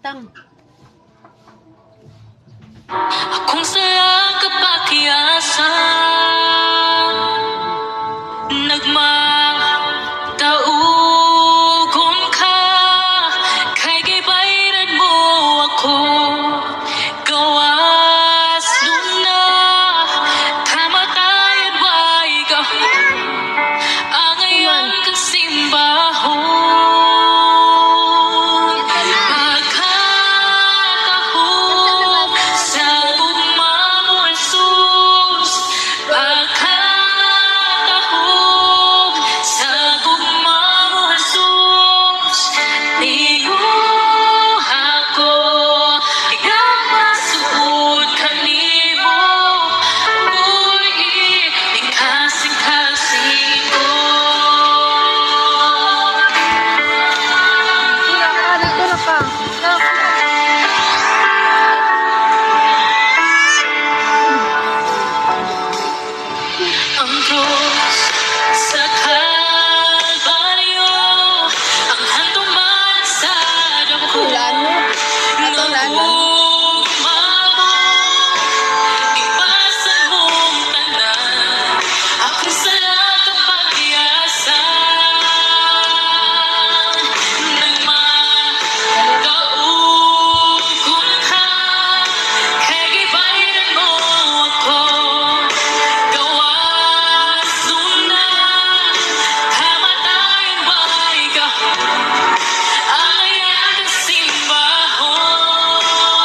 Tang. Akong sayang kapakiyasan, nagmataugon ka, kay gibayran mo ako, gawas luna, kamatayan wa'y gahon, ang iyang kasimbahon. Pagkatahog sa ugma mo, Jesus. Pagkatahog sa ugma mo, Jesus. Liyuha ko, iyang masuod kanimo. Uy, kasing-kasing ko. Tulak ka. Ang krus sa Kalbaryo, ang handong man sa dako. Nagugmamo, ipasan mong tanan, akong salang kapaghyasan. Nagmagaugon ka, kay gibayran mo ako, gawas luna, kamatayan wa'y gahon, ang iyang kasimbahon.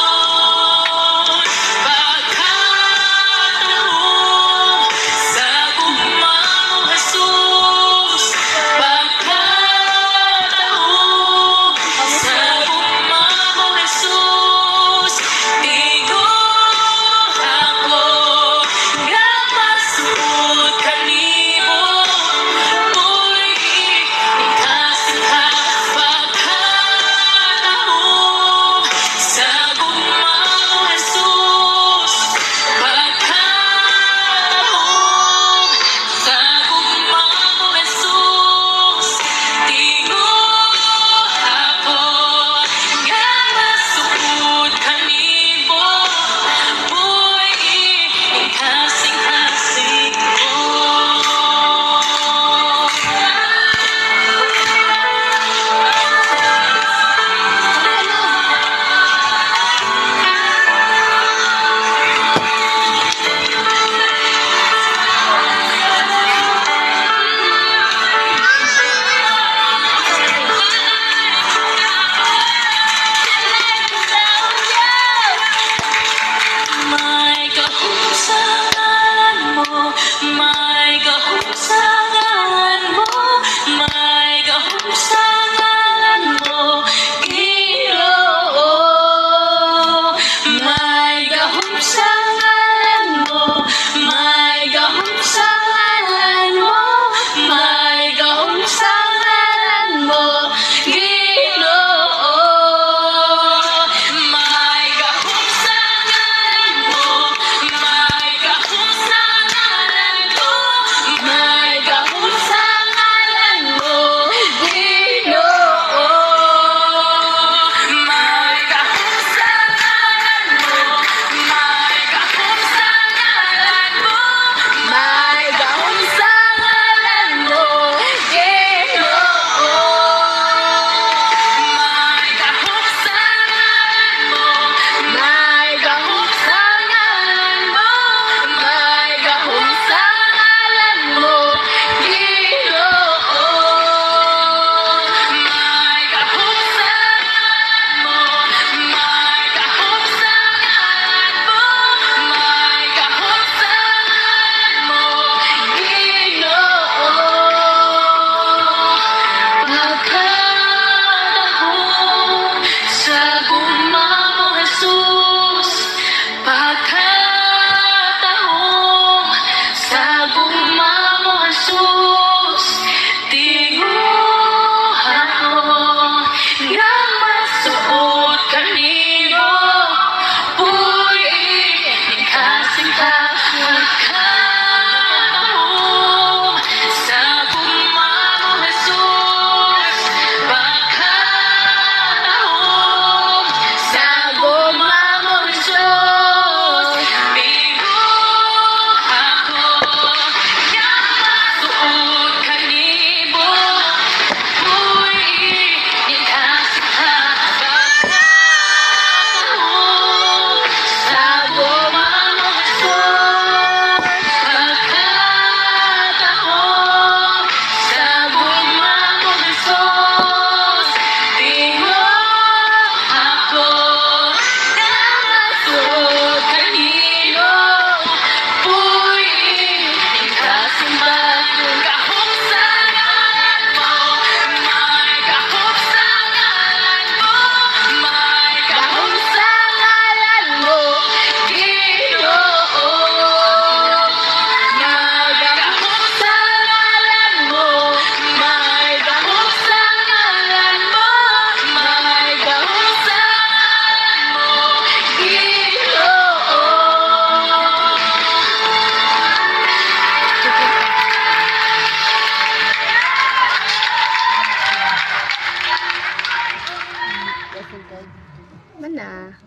Mana.